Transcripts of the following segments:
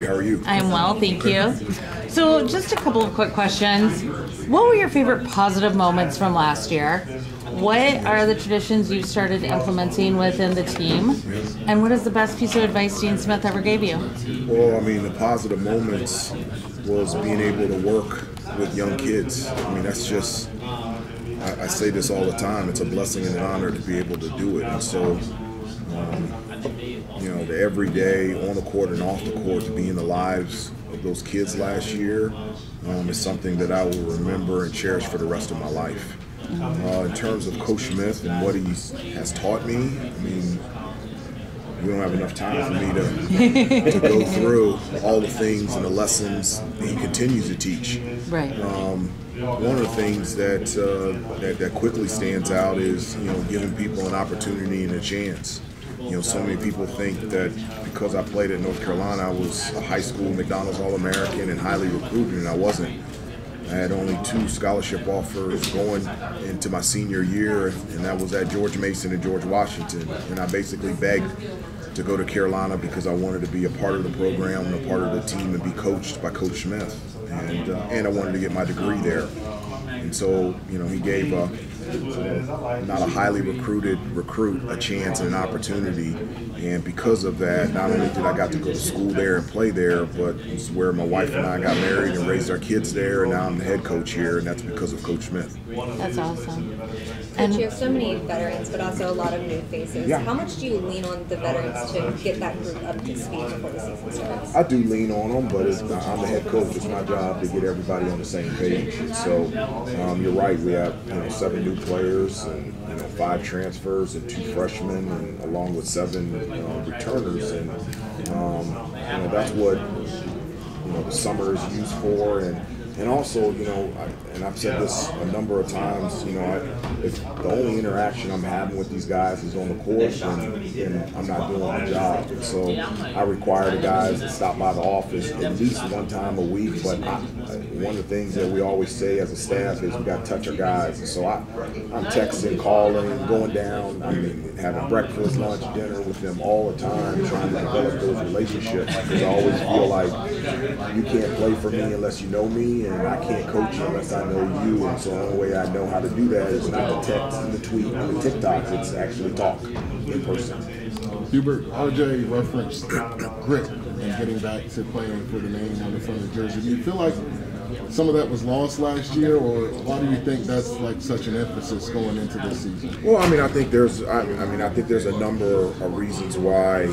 How are you? I'm well, thank you. So just a couple of quick questions. What were your favorite positive moments from last year? What are the traditions you've started implementing within the team? And what is the best piece of advice Dean Smith ever gave you? Well, I mean, the positive moments was being able to work with young kids. I mean, that's just, I say this all the time, it's a blessing and an honor to be able to do it. And so, you know, the every day on the court and off the court to be in the lives of those kids last year is something that I will remember and cherish for the rest of my life. In terms of Coach Smith and what he has taught me, I mean, we don't have enough time for me to go through all the things and the lessons he continues to teach. Right. One of the things that quickly stands out is, you know, giving people an opportunity and a chance. You know, so many people think that because I played at North Carolina, I was a high school McDonald's All-American and highly recruited, and I wasn't. I had only 2 scholarship offers going into my senior year, and that was at George Mason and George Washington. And I basically begged to go to Carolina because I wanted to be a part of the program and a part of the team and be coached by Coach Smith. And I wanted to get my degree there. And so, you know, he gave not a highly recruited recruit a chance and an opportunity. And because of that, not only did I got to go to school there and play there, but it's where my wife and I got married and raised our kids there, and now I'm the head coach here, and that's because of Coach Smith. That's awesome. And you have so many veterans, but also a lot of new faces. Yeah. How much do you lean on the veterans to get that group up to speed before the season starts? I do lean on them, but I'm the head coach. It's my job to get everybody on the same page. So you're right. We have 7 new players and 5 transfers and 2 freshmen, and along with 7 returners, and that's what the summer is used for. And also, and I've said this a number of times, if the only interaction I'm having with these guys is on the court, then I'm not doing my job. And so I require the guys to stop by the office at least one time a week. But one of the things that we always say as a staff is we got to touch our guys. And so I'm texting, calling, going down, having breakfast, lunch, dinner with them all the time, trying to develop those relationships. Because I always feel like you can't play for me unless you know me, and I can't coach you unless I know you. And so the only way I know how to do that is not the text and the tweet and the TikTok, it's actually talk in person. Hubert, RJ referenced grit and getting back to playing for the name on the front of the jersey. Do you feel like some of that was lost last year, or why do you think that's like such an emphasis going into this season? Well, I think there's a number of reasons why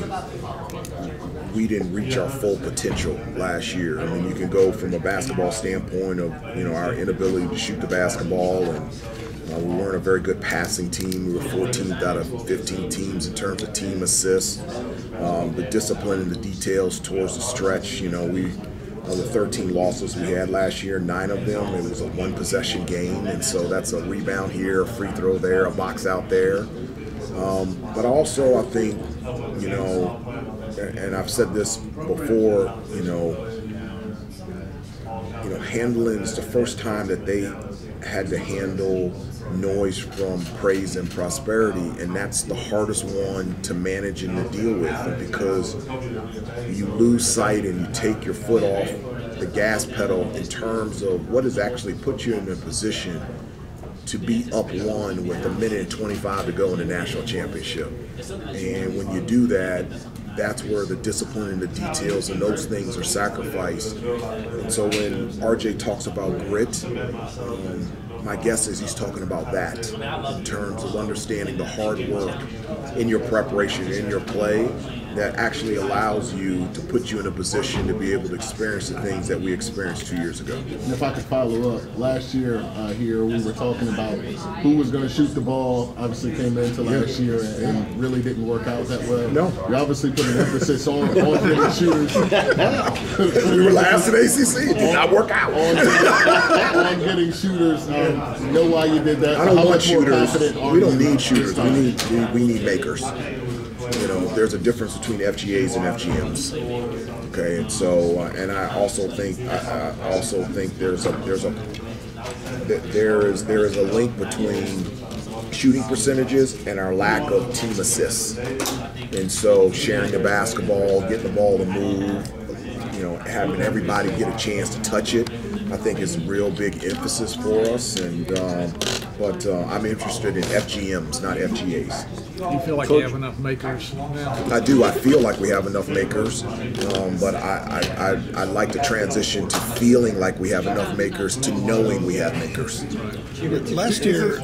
we didn't reach our full potential last year. I mean, you can go from a basketball standpoint of our inability to shoot the basketball, and we weren't a very good passing team. We were 14th out of 15 teams in terms of team assists. The discipline and the details towards the stretch. The 13 losses we had last year, 9 of them, it was a 1-possession game, and so that's a rebound here, a free throw there, a box out there. But also, I think, and I've said this before, handling is the first time that they had to handle noise from praise and prosperity, and that's the hardest one to manage and to deal with. And because you lose sight and you take your foot off the gas pedal in terms of what has actually put you in a position to be up 1 with 1:25 to go in the national championship. And when you do that, that's where the discipline and the details and those things are sacrificed. And so when RJ talks about grit, my guess is he's talking about that in terms of understanding the hard work in your preparation, in your play, that actually allows you to put you in a position to be able to experience the things that we experienced 2 years ago. And if I could follow up, last year here we were talking about who was going to shoot the ball. Obviously came into last year and really didn't work out that well. No. You obviously put an emphasis on getting shooters. We were last in ACC. It did not work out. On getting shooters. You know why you did that? I don't want shooters. We don't need shooters. We need makers. There's a difference between FGAs and FGMs. Okay, and so and I also think there is a link between shooting percentages and our lack of team assists. And so sharing the basketball, getting the ball to move, having everybody get a chance to touch it, I think is a real big emphasis for us. And but I'm interested in FGMs, not FGAs. Do you feel like you have enough makers now? I do. I feel like we have enough makers, but I like to transition to feeling like we have enough makers to knowing we have makers. Last year,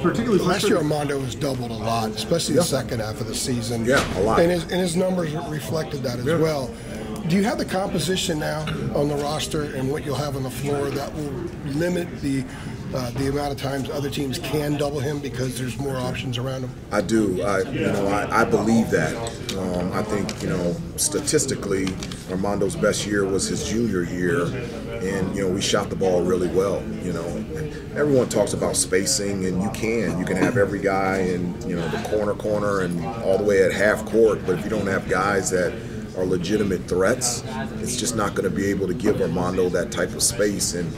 Armando was doubled a lot, especially the second half of the season. Yeah, a lot. And his numbers reflected that as well. Do you have the composition now on the roster and what you'll have on the floor that will limit the amount of times other teams can double him because there's more options around him? I do. I believe that. I think, statistically, Armando's best year was his junior year, and we shot the ball really well. Everyone talks about spacing, and you can have every guy in the corner and all the way at half court, but if you don't have guys that are legitimate threats, it's just not going to be able to give Armando that type of space. And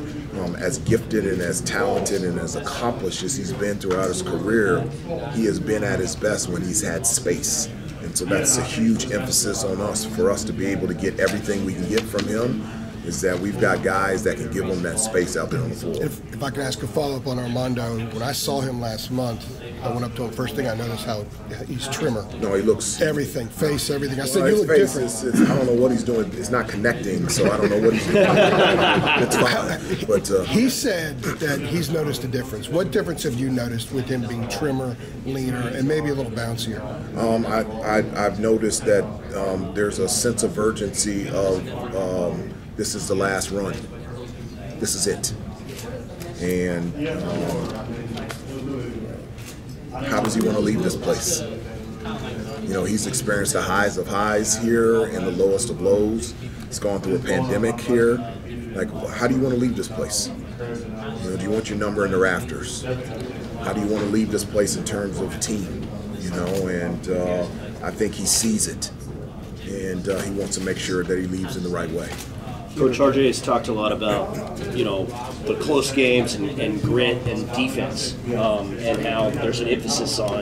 as gifted and as talented and as accomplished as he's been throughout his career, he has been at his best when he's had space. And so that's a huge emphasis on us, for us to be able to get everything we can get from him, is that we've got guys that can give him that space out there on the floor. If I can ask a follow-up on Armando, when I saw him last month, I went up to him. First thing I noticed how he's trimmer. No, he looks everything, face, everything. I said, his you look face different. I don't know what he's doing. It's not connecting, so I don't know what he's doing. It's fine. But he said that he's noticed a difference. What difference have you noticed with him being trimmer, leaner, and maybe a little bouncier? I've noticed that there's a sense of urgency of this is the last run. This is it. And how does he want to leave this place? He's experienced the highs of highs here and the lowest of lows. He's gone through a pandemic here. Like, how do you want to leave this place? Do you want your number in the rafters? How do you want to leave this place in terms of team? And I think he sees it, and he wants to make sure that he leaves in the right way. Coach RJ has talked a lot about, the close games and grit and defense, and how there's an emphasis on,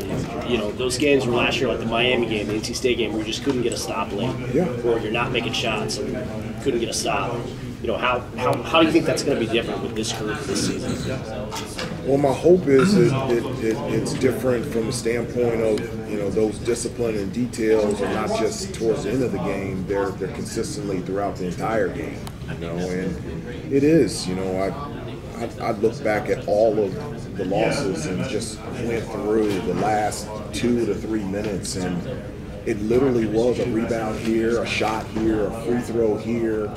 those games were last year, like the Miami game, the NC State game, where you just couldn't get a stop late, or you're not making shots and couldn't get a stop. How do you think that's going to be different with this group this season? Well, my hope is it's different from the standpoint of those discipline and details are not just towards the end of the game; they're consistently throughout the entire game. And it is. I look back at all of the losses and just went through the last 2 to 3 minutes, and it literally was a rebound here, a shot here, a free throw here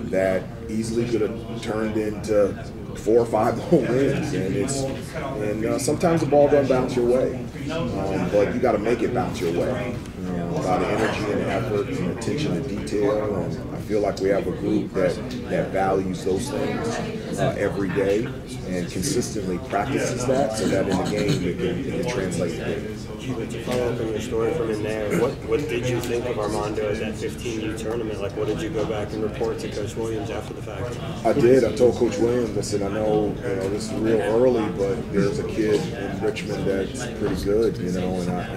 that easily could have turned into 4 or 5 more wins, and sometimes the ball doesn't bounce your way, but you got to make it bounce your way. A lot of energy and effort and attention to detail, and I feel like we have a group that values those things every day and consistently practices that, so that in the game it can translate to it. To follow up on your story from in there, what did you think of Armando at that 15U tournament? Like, what did you go back and report to Coach Williams after the fact? I did. I told Coach Williams, I said, I know this is real early, but there's a kid in Richmond that's pretty good, and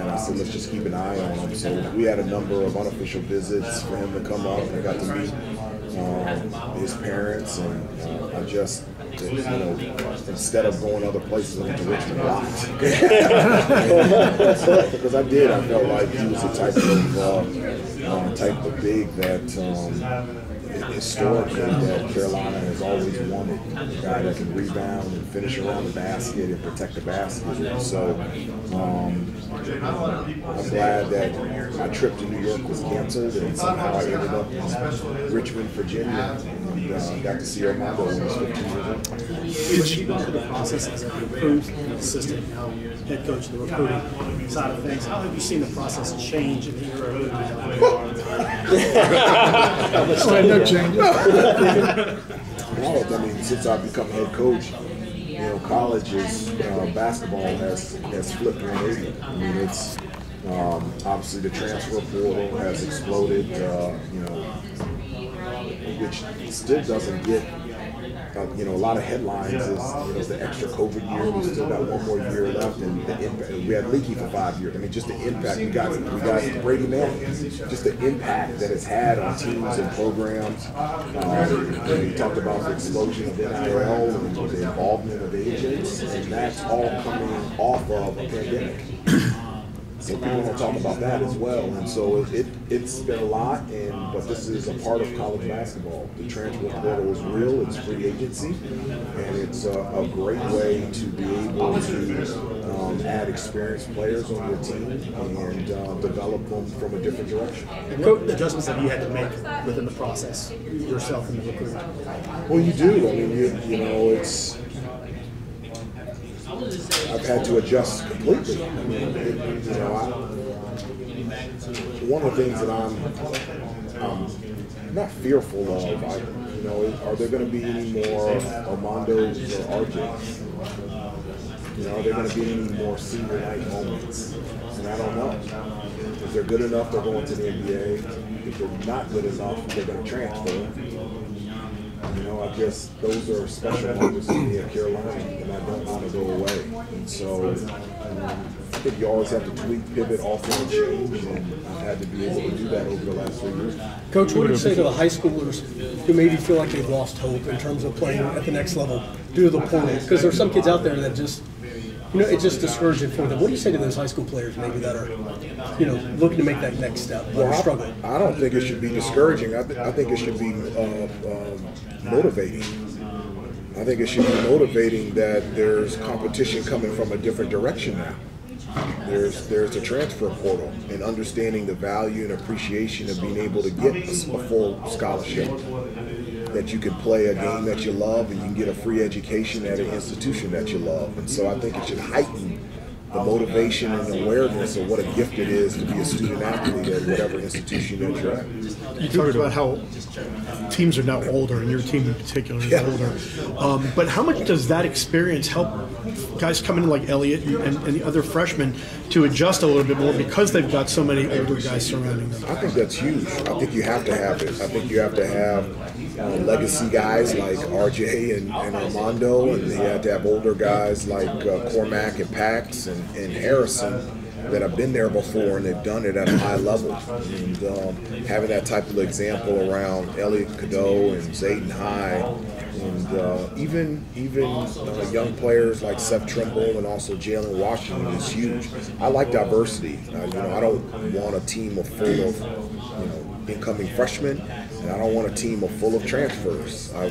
I said, let's just keep an eye on him. So we had a number of unofficial visits for him to come up, and I got to meet his parents, and I just, instead of going other places, I went to Richmond a lot. Because I felt like he was the type of big that historically that Carolina has always wanted. A guy that can rebound and finish around the basket and protect the basket. And so I'm glad that my trip to New York was canceled, and somehow I ended up in Richmond, Virginia, and got to see Armando when he was 15 years old. Did you go through the process as a recruit, assistant, head coach, the recruiting side of things? How have you seen the process change in the era of No changes. Well, since I've become head coach, college's basketball has flipped 180. It's obviously the transfer portal has exploded, which still doesn't get you know, a lot of headlines is, you know, the extra COVID year. We still got one more year left, and the impact. We had Leaky for 5 years. I mean, just the impact. We got Brady Manning. Just the impact that it's had on teams and programs. We talked about the explosion of NIL and the involvement of agents, and that's all coming off of a pandemic. So people don't talk about that as well, and so it's been a lot. But this is a part of college basketball. The transfer portal is real. It's free agency, and it's a great way to be able to add experienced players on your team and develop them from a different direction. What adjustments have you had to make within the process yourself in the recruiting? Well, you do. I mean, you know, it's. I've had to adjust completely. I mean, you know, one of the things that I'm not fearful of, you know, are there going to be any more Armandos or RJs? You know, are there going to be any more senior night moments? And I don't know. If they're good enough, they're going to the NBA. If they're not good enough, they're going to transfer. You know, I guess those are special moments to me at Carolina, and I don't want to go away. And so I think you always have to tweak, pivot, alter, and change, and I've had to be able to do that over the last 3 years. Coach, what would you say to the high schoolers who maybe feel like they've lost hope in terms of playing at the next level due to the portal? Because there's some kids out there that just, you know, it's just discouraging for them. What do you say to those high school players maybe that are, you know, looking to make that next step, but are struggling? I don't think it should be discouraging. I think it should be motivating. I think it should be motivating that there's competition coming from a different direction now. There's the transfer portal and understanding the value and appreciation of being able to get a full scholarship. That you can play a game that you love and you can get a free education at an institution that you love. And so I think it should heighten the motivation and awareness of what a gift it is to be a student athlete at whatever institution that you're at. You talked about how teams are now older, and your team in particular is older. But how much does that experience help guys coming in like Elliott and the other freshmen to adjust a little bit more because they've got so many older guys surrounding them? I think that's huge. I think you have to have it. I think you have to have legacy guys like RJ and Armando, and you have to have older guys like Cormac and Pax and Harrison that have been there before and they've done it at a high level. And having that type of example around Elliott Cadeau and Zayden High, and even young players like Seth Trimble and also Jalen Washington is huge. I like diversity. You know, I don't want a team full of, you know, incoming freshmen, and I don't want a team full of transfers. I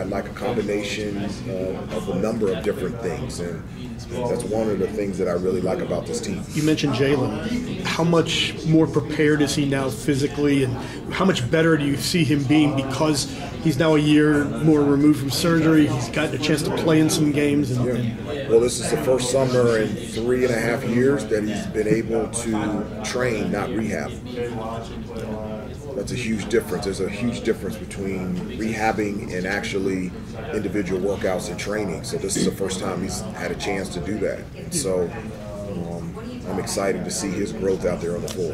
like a combination of a number of different things, and that's one of the things that I really like about this team. You mentioned Jalen. How much more prepared is he now physically, and how much better do you see him being because he's now a year more removed from surgery? He's gotten a chance to play in some games. Well, this is the first summer in 3.5 years that he's been able to train, not rehab. That's a huge difference. There's a huge difference between rehabbing and actually individual workouts and training. So this is the first time he's had a chance to do that. And so I'm excited to see his growth out there on the floor.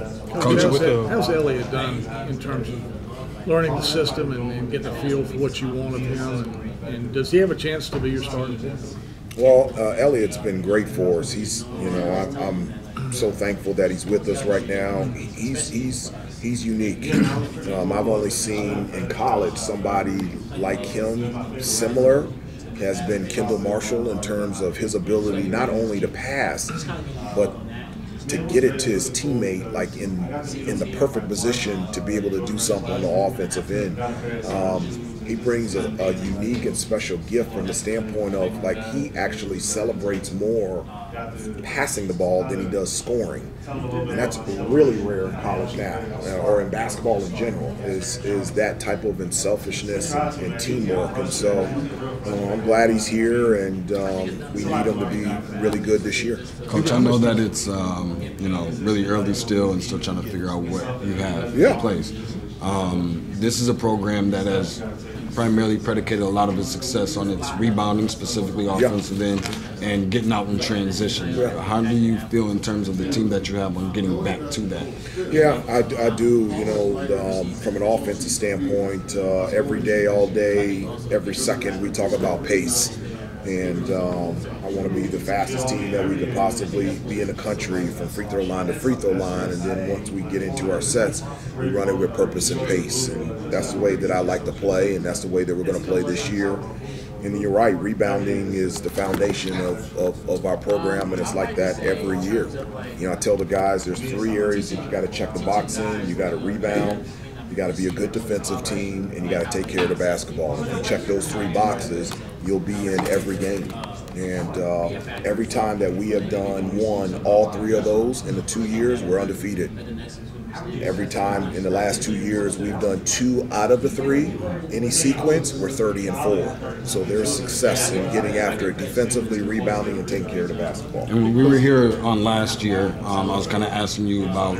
How's Elliott done in terms of learning the system and getting a feel for what you want of him? And does he have a chance to be your starting point? Well, Elliott's been great for us. He's, you know, I'm so thankful that he's with us right now. He's unique. I've only seen in college somebody like him similar has been Kendall Marshall in terms of his ability not only to pass, but to get it to his teammate like in the perfect position to be able to do something on the offensive end. He brings a unique and special gift from the standpoint of like he actually celebrates more passing the ball than he does scoring, and that's really rare in college now, or in basketball in general, is that type of unselfishness and teamwork. And so I'm glad he's here, and we need him to be really good this year. Coach, I know that it's you know, really early still and still trying to figure out what you have in place. This is a program that has primarily predicated a lot of its success on its rebounding, specifically offensive end, and getting out in transition. How do you feel in terms of the team that you have on getting back to that? Yeah, I do. You know, from an offensive standpoint, every day, all day, every second, we talk about pace. And I want to be the fastest team that we could possibly be in the country, from free throw line to free throw line. And then once we get into our sets, we run it with purpose and pace. And that's the way that I like to play, and that's the way that we're going to play this year. And you're right, rebounding is the foundation of our program, and it's like that every year. You know, I tell the guys there's 3 areas that you got to check the box in. You got to rebound, you got to be a good defensive team, and you got to take care of the basketball. If you check those 3 boxes, you'll be in every game. And every time that we have won all 3 of those in the 2 years, we're undefeated. Every time in the last 2 years, we've done 2 out of the 3. Any sequence, we're 30-4. So there's success in getting after it defensively, rebounding, and taking care of the basketball. And when we were here on last year, I was kind of asking you about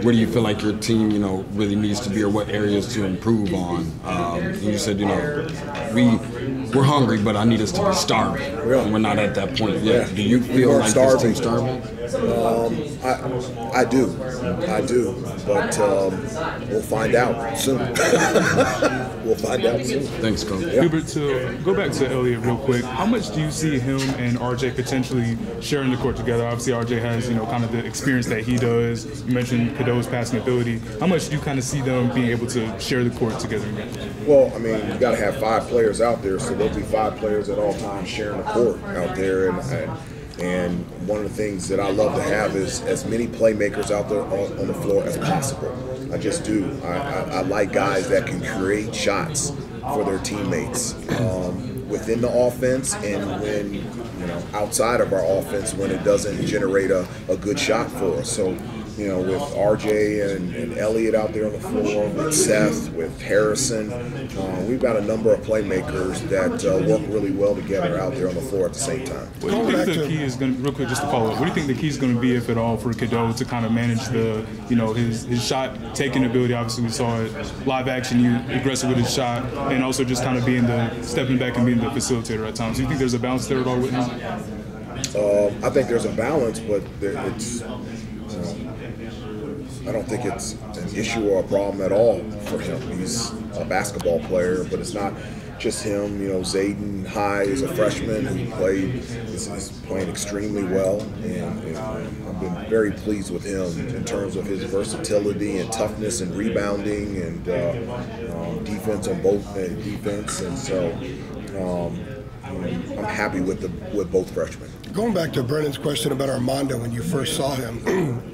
where do you feel like your team, you know, really needs to be, or what areas to improve on. And you said, you know, we're hungry, but I need us to be starving. And we're not at that point yet. Do you feel like this team's starving? I do, but we'll find out soon. We'll find out soon. Thanks, Coach. Hubert, to go back to Elliott real quick, how much do you see him and RJ potentially sharing the court together? Obviously, RJ has, you know, kind of the experience that he does. You mentioned Cadeau's passing ability. How much do you kind of see them being able to share the court together again? Well, I mean, you got to have 5 players out there, so there'll be 5 players at all times sharing the court out there. And one of the things that I love to have is as many playmakers out there on the floor as possible. I just do. I like guys that can create shots for their teammates within the offense, and when, you know, outside of our offense, when it doesn't generate a good shot for us. So, you know, with RJ and Elliott out there on the floor, with Seth, with Harrison, we've got a number of playmakers that work really well together out there on the floor at the same time. What do you think the key is going to, real quick, just to follow up, what do you think the key is going to be, if at all, for Cadeau to kind of manage the, you know, his shot taking ability? Obviously, we saw it live action, you aggressive with his shot, and also just kind of being the, stepping back and being the facilitator at times. Do you think there's a balance there at all with him? I think there's a balance, but it's, I don't think it's an issue or a problem at all for him. He's a basketball player, but it's not just him. You know, Zayden High is a freshman who is playing extremely well, and I've been very pleased with him in terms of his versatility and toughness and rebounding and defense on both defense, and so I'm happy with both freshmen. Going back to Brennan's question about Armando when you first saw him,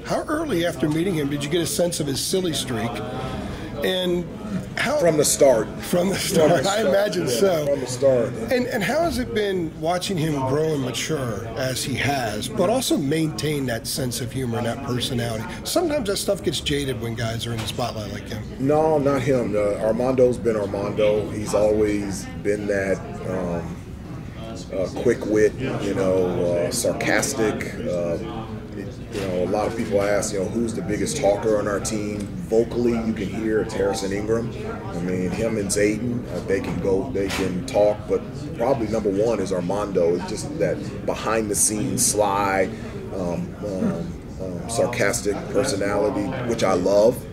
how early after meeting him did you get a sense of his silly streak? And how from the start? From the start, I imagine so. From the start. And how has it been watching him grow and mature as he has, but also maintain that sense of humor and that personality? Sometimes that stuff gets jaded when guys are in the spotlight like him. No, not him. Armando's been Armando. He's always been that quick wit, you know, sarcastic. You know, a lot of people ask, you know, who's the biggest talker on our team? Vocally, you can hear it's Harrison Ingram. I mean, him and Zayden, they can talk, but probably number 1 is Armando. It's just that behind-the-scenes, sly, sarcastic personality, which I love.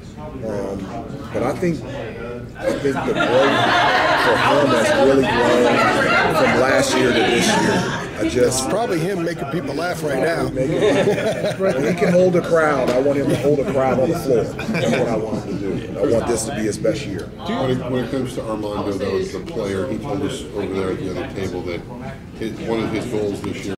But I think the growth for him has really grown from last year to this year. It's probably him making people laugh right now. When he can hold a crowd, I want him to hold a crowd on the floor. That's what I want him to do. I want this to be his best year. When it comes to Armando, though, as the player, he told us over there at the other table that one of his goals this year